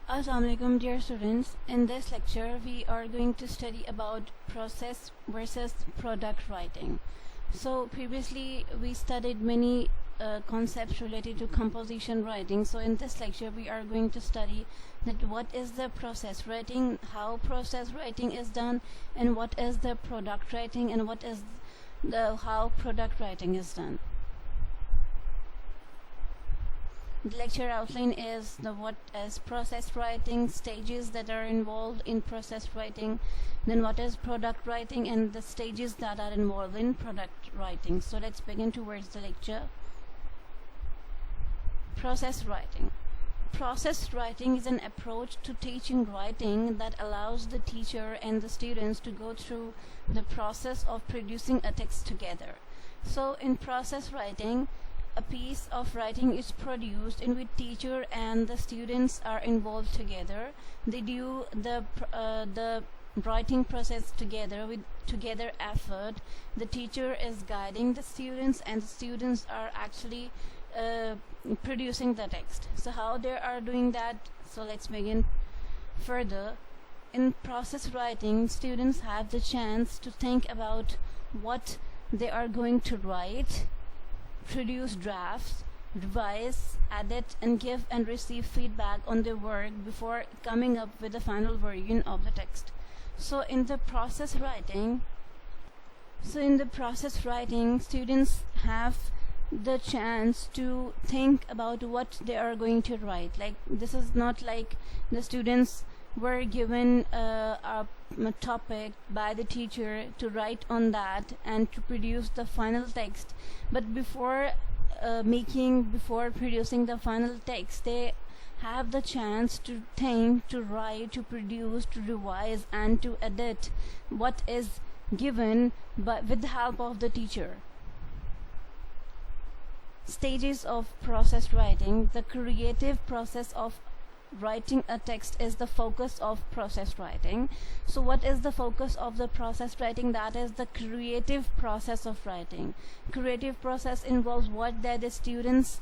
Assalamualaikum dear students. In this lecture we are going to study about process versus product writing. So previously we studied many concepts related to composition writing. So in this lecture we are going to study that what is the process writing, how process writing is done, and what is the product writing, and what is the how product writing is done. The lecture outline is the what is process writing, stages that are involved in process writing, then what is product writing, and the stages that are involved in product writing. So let's begin towards the lecture. Process writing. Process writing is an approach to teaching writing that allows the teacher and the students to go through the process of producing a text together. So in process writing, a piece of writing is produced in which teacher and the students are involved together. They do the writing process together with together effort. The teacher is guiding the students, and the students are actually producing the text. So how they are doing that? So let's begin further. In process writing, students have the chance to think about what they are going to write, produce drafts, revise, edit, and give and receive feedback on their work before coming up with the final version of the text. So in the process writing, students have the chance to think about what they are going to write. Like, this is not like the students were given a topic by the teacher to write on that and to produce the final text, but before producing the final text, they have the chance to think, to write, to produce, to revise, and to edit what is given, but with the help of the teacher. Stages of process writing. The creative process of writing a text is the focus of process writing. So what is the focus of the process writing? That is the creative process of writing. Creative process involves what that the students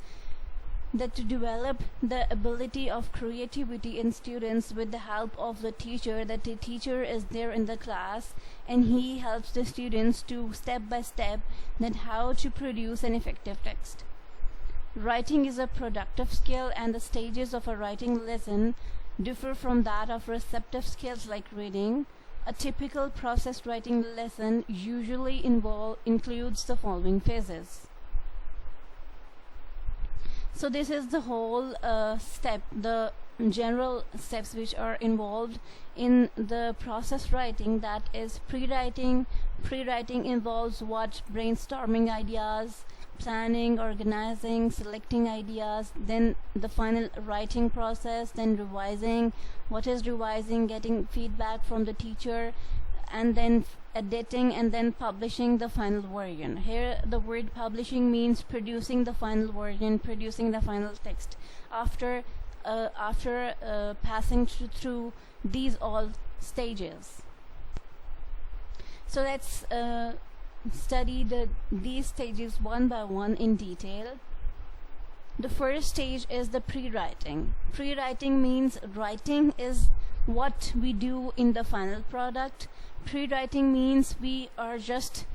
that to develop the ability of creativity in students with the help of the teacher. That the teacher is there in the class and he helps the students to step by step that how to produce an effective text. Writing is a productive skill, and the stages of a writing lesson differ from that of receptive skills like reading. A typical process writing lesson usually includes the following phases. So this is the whole the general steps which are involved in the process writing. That is pre-writing. Pre-writing involves what? Brainstorming ideas, planning, organizing, selecting ideas, then the final writing process, then revising. What is revising? Getting feedback from the teacher, and then editing, and then publishing the final version. Here the word publishing means producing the final version, producing the final text. After passing through these all stages. So let's study these stages one by one in detail. The first stage is the pre-writing. Pre-writing means writing is what we do in the final product. Pre-writing means we are just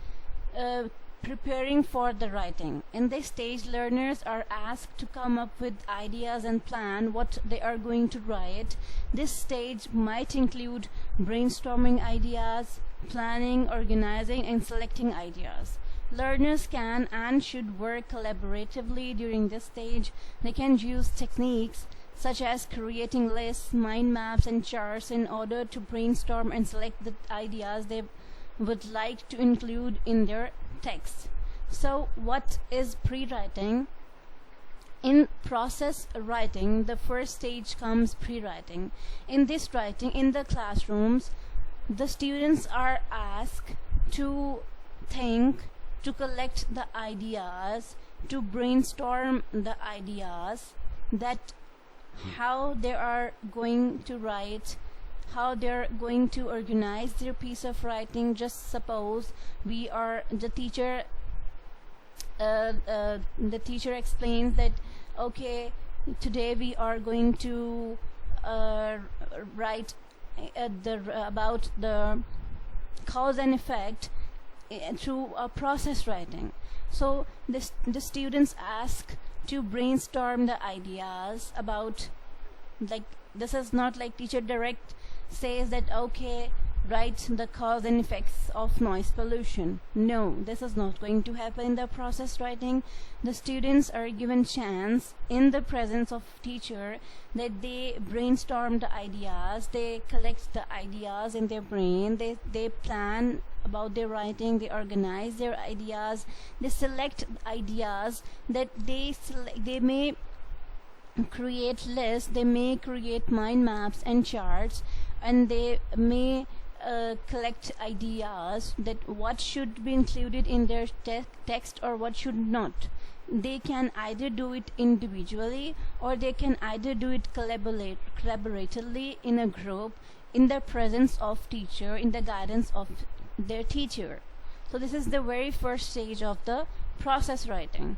preparing for the writing. In this stage, learners are asked to come up with ideas and plan what they are going to write. This stage might include brainstorming ideas, planning, organizing, and selecting ideas. Learners can and should work collaboratively during this stage. They can use techniques such as creating lists, mind maps, and charts in order to brainstorm and select the ideas they would like to include in their text. So what is pre-writing? In process writing, the first stage comes pre-writing. In this writing, in the classrooms, the students are asked to think, to collect the ideas, to brainstorm the ideas, that how they are going to write, how they're going to organize their piece of writing. Just suppose the teacher explains that, okay, today we are going to write about the cause and effect through a process writing. So the students ask to brainstorm the ideas about, like, this is not like teacher direct says that okay, write the cause and effects of noise pollution. No, this is not going to happen in the process writing. The students are given chance in the presence of teacher that they brainstorm the ideas, they collect the ideas in their brain, they plan about their writing, they organize their ideas, they select ideas that they may create lists, they may create mind maps and charts, and they may collect ideas that what should be included in their text or what should not. They can either do it individually or they can either do it collaboratively in a group, in the presence of teacher, in the guidance of their teacher. So this is the very first stage of the process writing.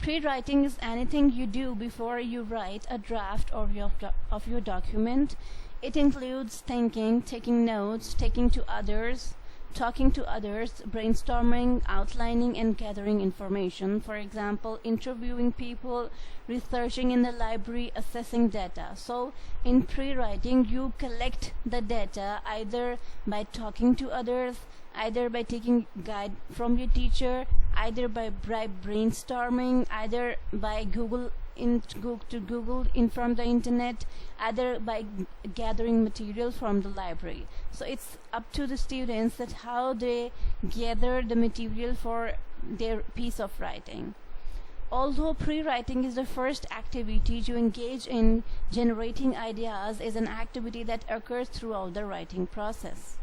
Pre-writing is anything you do before you write a draft of your document. It includes thinking, taking notes, talking to others, brainstorming, outlining, and gathering information. For example, interviewing people, researching in the library, assessing data. So in pre-writing, you collect the data either by talking to others, either by taking guide from your teacher, either by brainstorming, either by Google in from the internet, either by gathering material from the library. So it's up to the students that how they gather the material for their piece of writing. Although pre-writing is the first activity to engage in, generating ideas is an activity that occurs throughout the writing process.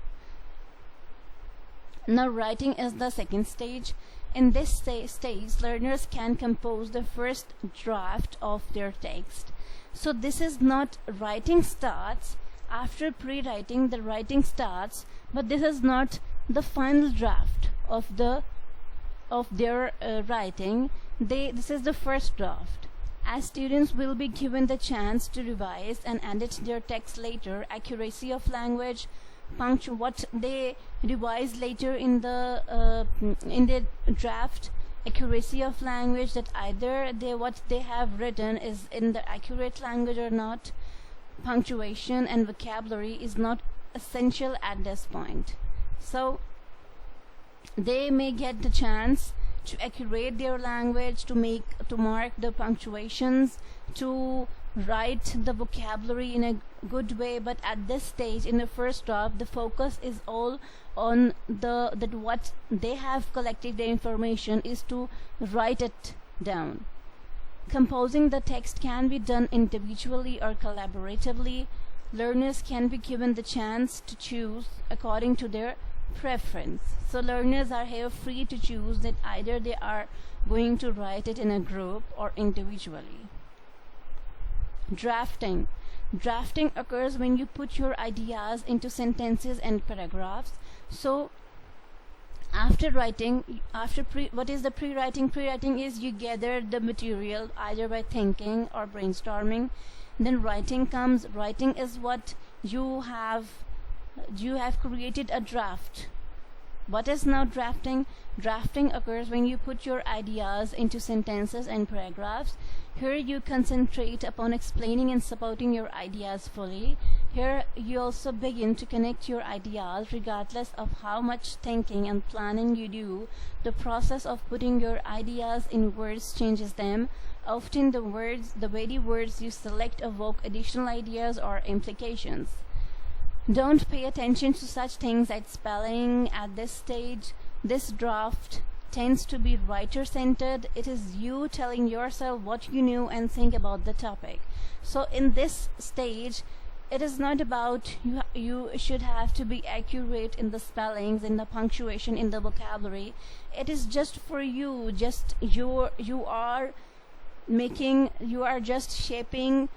Now writing is the second stage. In this stage, learners can compose the first draft of their text. So this is not writing starts. After pre-writing, the writing starts, but this is not the final draft of their writing. This is the first draft. As students will be given the chance to revise and edit their text later, accuracy of language, what they revise later in the draft, accuracy of language, that either what they have written is in the accurate language or not. Punctuation and vocabulary is not essential at this point. So they may get the chance to accurate their language, to mark the punctuations, to write the vocabulary in a good way, but at this stage in the first draft the focus is all on that what they have collected the information is to write it down. Composing the text can be done individually or collaboratively. Learners can be given the chance to choose according to their preference. So learners are here free to choose that either they are going to write it in a group or individually. Drafting. Drafting occurs when you put your ideas into sentences and paragraphs. So after writing, what is the pre-writing? Pre-writing is you gather the material either by thinking or brainstorming. Then writing comes. Writing is what you have created a draft. What is now drafting? Drafting occurs when you put your ideas into sentences and paragraphs. Here you concentrate upon explaining and supporting your ideas fully. Here you also begin to connect your ideas regardless of how much thinking and planning you do. The process of putting your ideas in words changes them. Often the very words you select evoke additional ideas or implications. Don't pay attention to such things as spelling at this stage. This draft tends to be writer-centered. It is you telling yourself what you know and think about the topic. So in this stage, it is not about you should have to be accurate in the spellings, in the punctuation, in the vocabulary. It is just for you. Just you are just shaping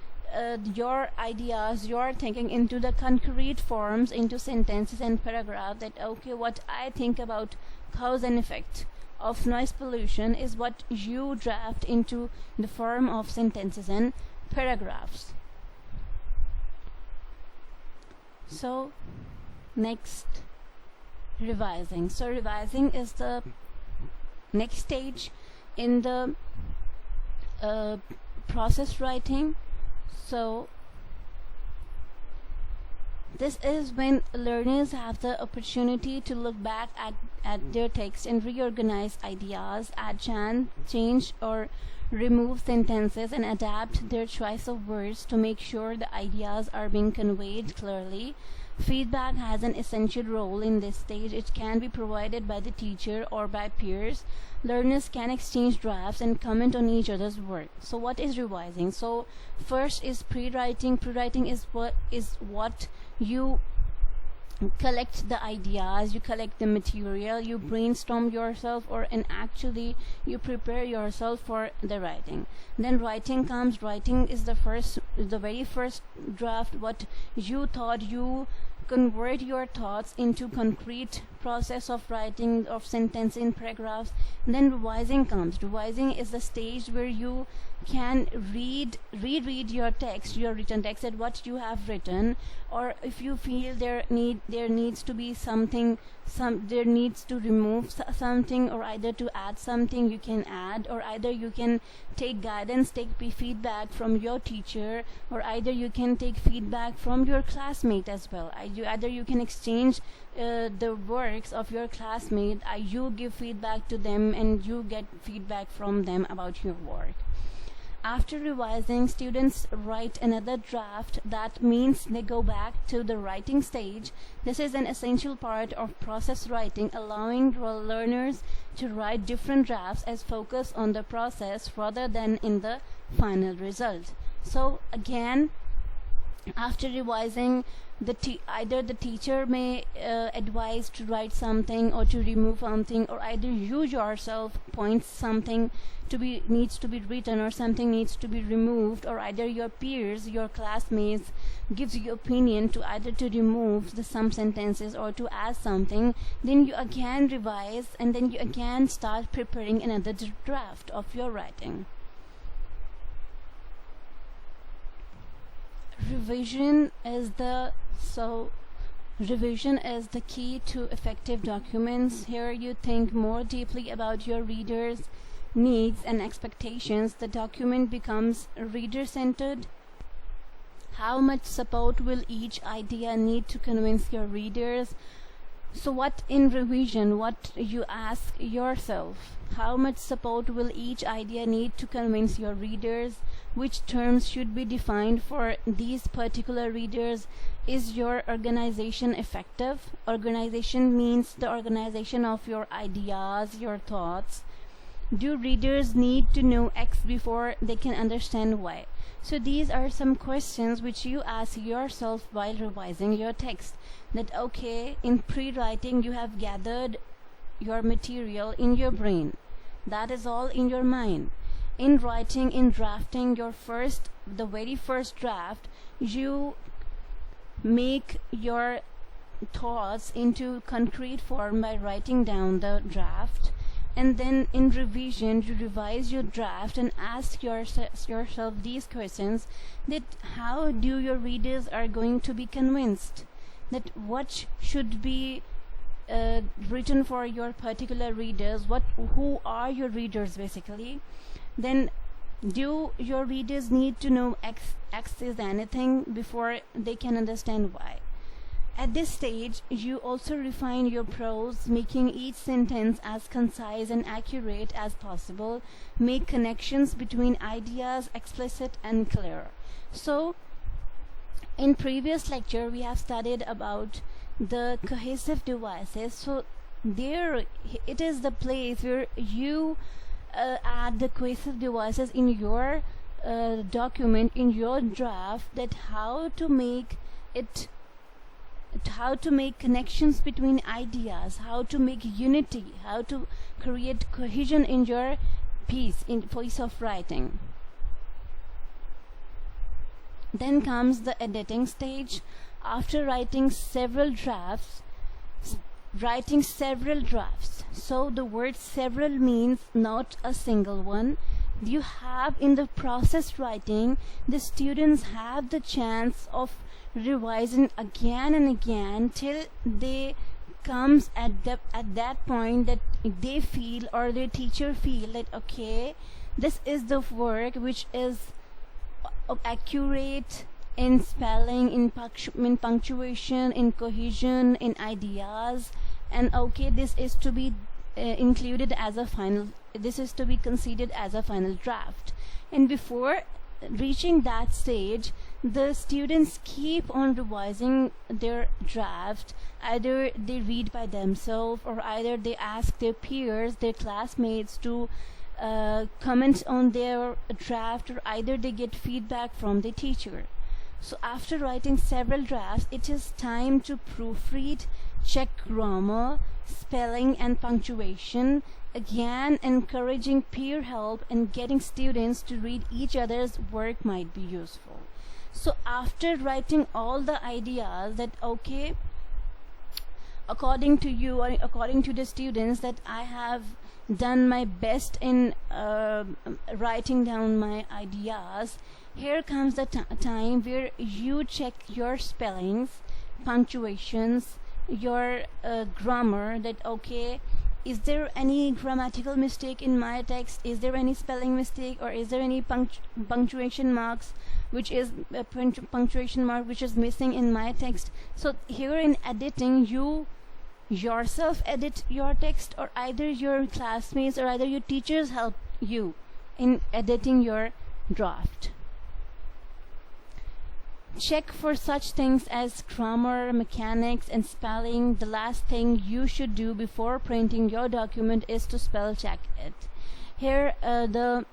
your ideas, your thinking into the concrete forms, into sentences and paragraphs. That okay, what I think about cause and effect of noise pollution is what you draft into the form of sentences and paragraphs. So next, revising. So revising is the next stage in the process writing. So this is when learners have the opportunity to look back at their text and reorganize ideas, add, change or remove sentences, and adapt their choice of words to make sure the ideas are being conveyed clearly. Feedback has an essential role in this stage. It can be provided by the teacher or by peers. Learners can exchange drafts and comment on each other's work. So what is revising? So first is pre-writing. Pre-writing is what you collect the ideas, you collect the material, you brainstorm yourself, and actually you prepare yourself for the writing. Then writing comes. Writing is the very first draft, what you thought. You convert your thoughts into concrete process of writing of sentence in paragraphs. Then revising comes. Revising is the stage where you can reread your text, your written text, at what you have written, or if you feel there needs to be something, there needs to remove something, or either to add something, you can add, or either you can take guidance, take feedback from your teacher, or either you can take feedback from your classmate as well. Either you can exchange the works of your classmate. You give feedback to them and you get feedback from them about your work. After revising, students write another draft. That means they go back to the writing stage. This is an essential part of process writing, allowing learners to write different drafts as focus on the process rather than in the final result. So again, after revising, either the teacher may advise to write something or to remove something, or either you yourself points something needs to be written or something needs to be removed, or either your peers, your classmates gives you opinion to either to remove some sentences or to add something. Then you again revise, and then you again start preparing another draft of your writing. Revision is the key to effective documents. Here you think more deeply about your readers' needs and expectations. The document becomes reader-centered. How much support will each idea need to convince your readers? So what in revision, what you ask yourself, how much support will each idea need to convince your readers? Which terms should be defined for these particular readers? Is your organization effective? Organization means the organization of your ideas, your thoughts. Do readers need to know X before they can understand Y? So these are some questions which you ask yourself while revising your text. That okay, in pre-writing you have gathered your material in your brain. That is all in your mind. In writing, in drafting the very first draft, you make your thoughts into concrete form by writing down the draft. And then in revision, you revise your draft and ask yourself these questions, that how do your readers are going to be convinced, that what should be written for your particular readers, who are your readers basically. Then do your readers need to know X is anything before they can understand Y? At this stage, you also refine your prose, making each sentence as concise and accurate as possible. Make connections between ideas explicit and clear. So, in previous lecture, we have studied about the cohesive devices. So, there it is the place where you add the cohesive devices in your document, in your draft, that how to make connections between ideas, how to make unity, how to create cohesion in your piece of writing. Then comes the editing stage. After writing several drafts, so the word several means not a single one. you have in the process writing, the students have the chance of revising again and again till they comes at that point that they feel, or their teacher feel, that okay, this is the work which is accurate in spelling, in punctuation, in cohesion, in ideas, and okay, this is to be included as a final, this is to be considered as a final draft. And before reaching that stage, the students keep on revising their draft. Either they read by themselves, or either they ask their peers, their classmates, to comment on their draft, or either they get feedback from the teacher. So after writing several drafts, it is time to proofread, check grammar, spelling and punctuation, again encouraging peer help and getting students to read each other's work might be useful. So after writing all the ideas that okay, according to you or according to the students, that I have done my best in writing down my ideas, here comes the time where you check your spellings, punctuations, your grammar, that okay, is there any grammatical mistake in my text, is there any spelling mistake, or is there any punctuation marks which is punctuation mark which is missing in my text. So here in editing, you yourself edit your text, or either your classmates or either your teachers help you in editing your draft. Check for such things as grammar, mechanics and spelling. The last thing you should do before printing your document is to spell check it. Here the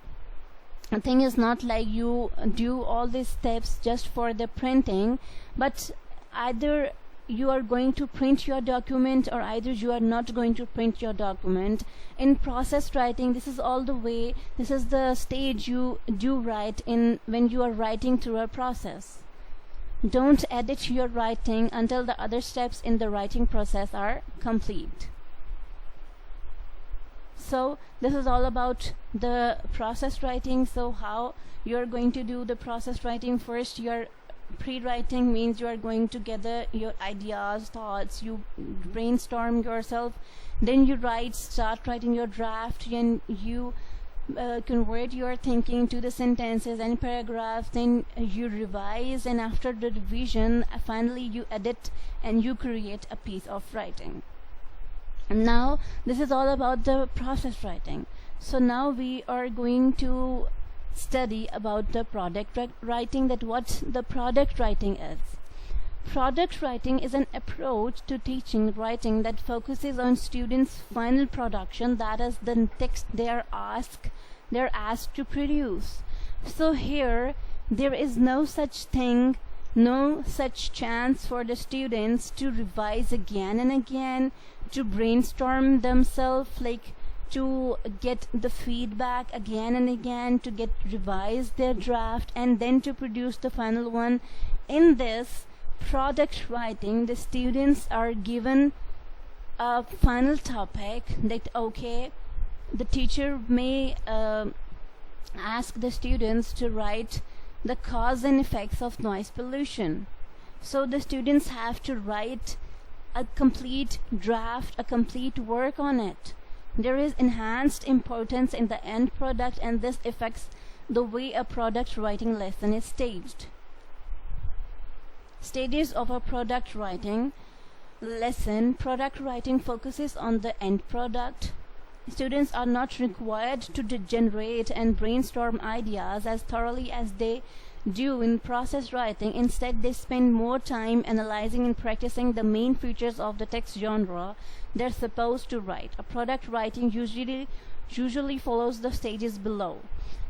thing is not like you do all these steps just for the printing, but either you are going to print your document or either you are not going to print your document. In process writing, this is all the way, this is the stage you do write in when you are writing through a process. Don't edit your writing until the other steps in the writing process are complete. So this is all about the process writing. So how you're going to do the process writing: first, your pre-writing means you are going to gather your ideas, thoughts, you brainstorm yourself, then you start writing your draft, and you convert your thinking to the sentences and paragraphs, then you revise, and after the revision finally you edit and you create a piece of writing. And now this is all about the process writing. So now we are going to study about the product writing, that what the product writing is. Product writing is an approach to teaching writing that focuses on students' final production, that is the text they're asked to produce. So here there is no such thing, no such chance for the students to revise again and again, to brainstorm themselves, like to get the feedback again and again, to get revise their draft and then to produce the final one. In this product writing, the students are given a final topic that okay, the teacher may ask the students to write the cause and effects of noise pollution. So the students have to write a complete draft, a complete work on it. There is enhanced importance in the end product, and this affects the way a product writing lesson is staged. Stages of a product writing lesson. Product writing focuses on the end product. Students are not required to generate and brainstorm ideas as thoroughly as they do in process writing. Instead, they spend more time analyzing and practicing the main features of the text genre they're supposed to write. A product writing usually follows the stages below.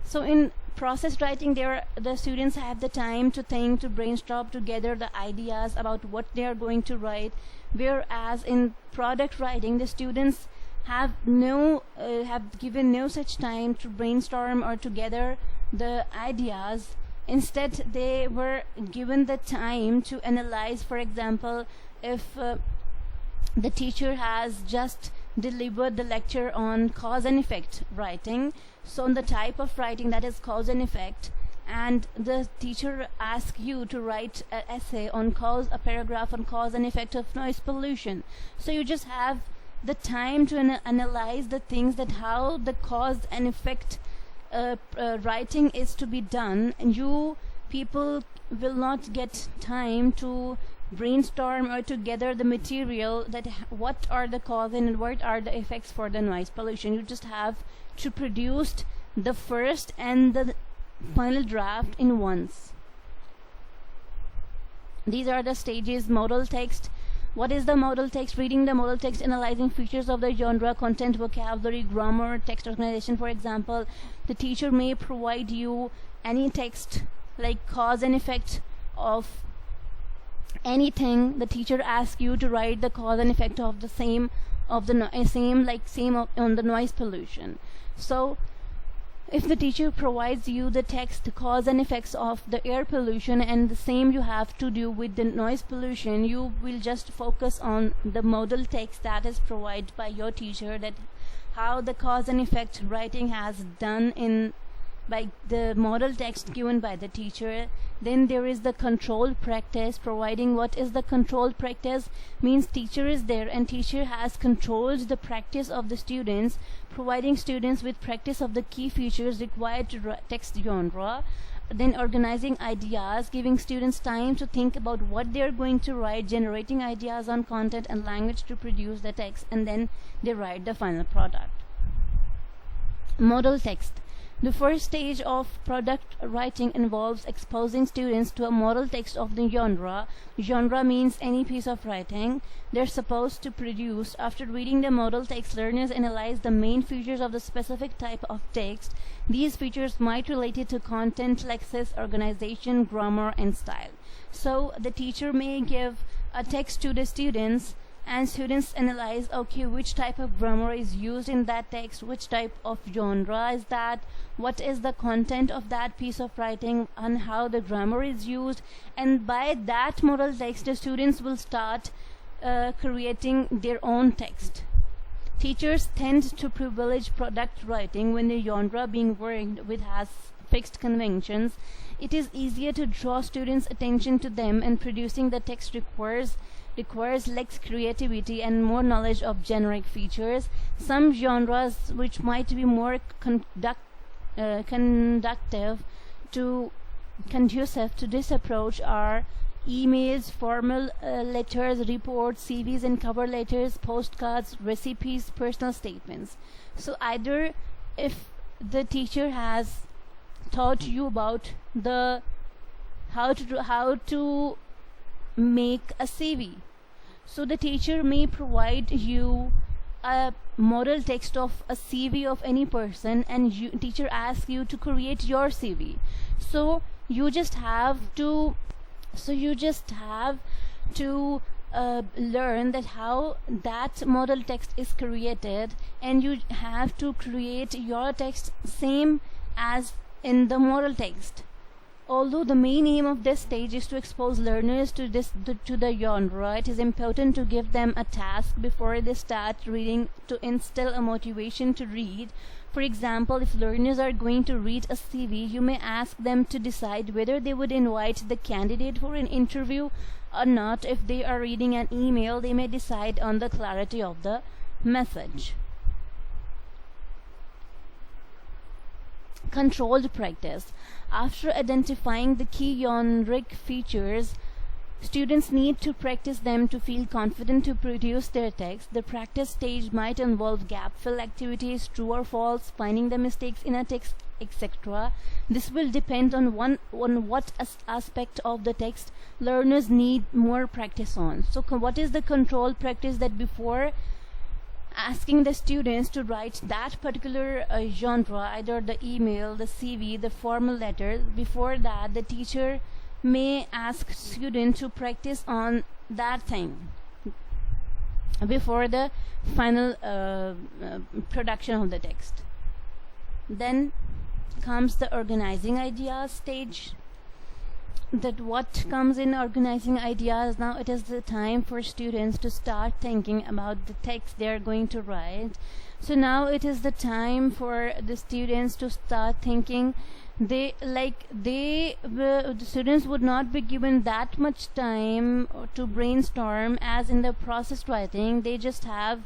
So in process writing, the students have the time to think, to brainstorm, to gather the ideas about what they are going to write, whereas in product writing, the students have given no such time to brainstorm or to gather the ideas. Instead, they were given the time to analyze. For example, if the teacher has just delivered the lecture on cause and effect writing, so on the type of writing that is cause and effect, and the teacher asks you to write an essay on a paragraph on cause and effect of noise pollution. So you just have the time to analyze the things, that how the cause and effect writing is to be done, and you people will not get time to brainstorm or to gather the material that what are the cause and what are the effects for the noise pollution. You just have to produce the first and the final draft in once. These are the stages. Modal text. What is the modal text? Reading the modal text, analyzing features of the genre, content, vocabulary, grammar, text organization. For example, the teacher may provide you any text like cause and effect of anything. The teacher asks you to write the cause and effect of the same on the noise pollution. So if the teacher provides you the text, cause and effects of the air pollution, and the same you have to do with the noise pollution, you will just focus on the modal text that is provided by your teacher, that how the cause and effect writing has done in by the model text given by the teacher. Then there is the controlled practice. Providing what is the controlled practice means teacher is there and teacher has controlled the practice of the students, providing students with practice of the key features required to text genre. Then organizing ideas, giving students time to think about what they are going to write, generating ideas on content and language to produce the text, and then they write the final product. Modal text. The first stage of product writing involves exposing students to a model text of the genre. Genre means any piece of writing they're supposed to produce. After reading the model text, learners analyze the main features of the specific type of text. These features might relate to content, lexis, organization, grammar, and style. So the teacher may give a text to the students, and students analyze, okay, which type of grammar is used in that text, which type of genre is that, what is the content of that piece of writing, and how the grammar is used. And by that model text, the students will start creating their own text. Teachers tend to privilege product writing when the genre being worked with has fixed conventions. It is easier to draw students' attention to them, and producing the text requires less creativity and more knowledge of generic features. Some genres which might be more conducive to this approach are emails, formal letters, reports, CVs and cover letters, postcards, recipes, personal statements. So either if the teacher has taught you about the how to make a CV, so the teacher may provide you a model text of a CV of any person, and teacher asks you to create your CV. So you just have to learn that how that model text is created, and you have to create your text same as in the model text. Although the main aim of this stage is to expose learners to the genre, it is important to give them a task before they start reading to instill a motivation to read. For example, if learners are going to read a CV, you may ask them to decide whether they would invite the candidate for an interview or not. If they are reading an email, they may decide on the clarity of the message. Controlled practice. After identifying the key generic features, students need to practice them to feel confident to produce their text. The practice stage might involve gap fill activities, true or false, finding the mistakes in a text, etc. This will depend on what aspect of the text learners need more practice on. So what is the controlled practice? That before asking the students to write that particular genre, either the email, the CV, the formal letter, before that the teacher may ask students to practice on that thing before the final production of the text. Then comes the organizing ideas stage. that what comes in organizing ideas. Now it is the time for students to start thinking about the text they are going to write. So now it is the time for the students to start thinking. The students would not be given that much time to brainstorm as in the process writing. They just have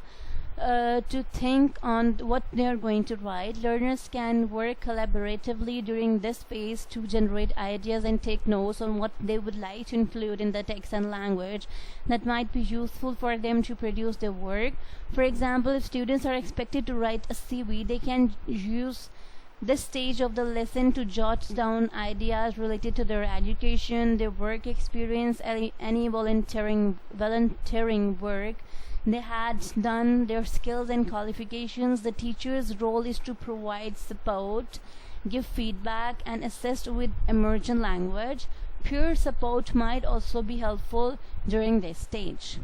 to think on what they are going to write. Learners can work collaboratively during this phase to generate ideas and take notes on what they would like to include in the text and language that might be useful for them to produce their work. For example, if students are expected to write a CV, they can use this stage of the lesson to jot down ideas related to their education, their work experience, any volunteering work they had done, their skills and qualifications. The teacher's role is to provide support, give feedback, and assist with emergent language. Peer support might also be helpful during this stage.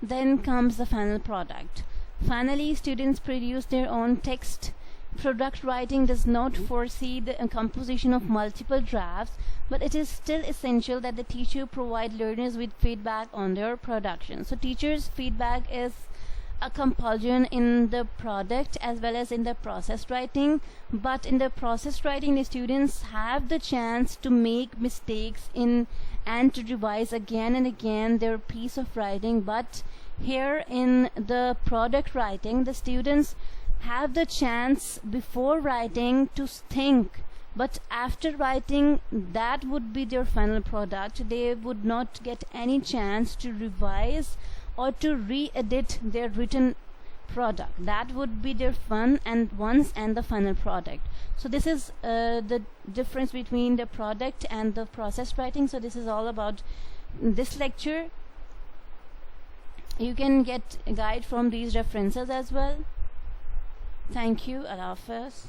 Then comes the final product. Finally, students produce their own text. Product writing does not foresee the composition of multiple drafts, but it is still essential that the teacher provide learners with feedback on their production. So teachers' feedback is a compulsion in the product as well as in the process writing. But in the process writing, the students have the chance to make mistakes and to revise again and again their piece of writing. But here in the product writing, the students have the chance before writing to think, but after writing, that would be their final product. They would not get any chance to revise or to re-edit their written product. That would be their fun and the final product. So this is the difference between the product and the process writing. So this is all about this lecture. You can get a guide from these references as well. Thank you. Allah Hafiz.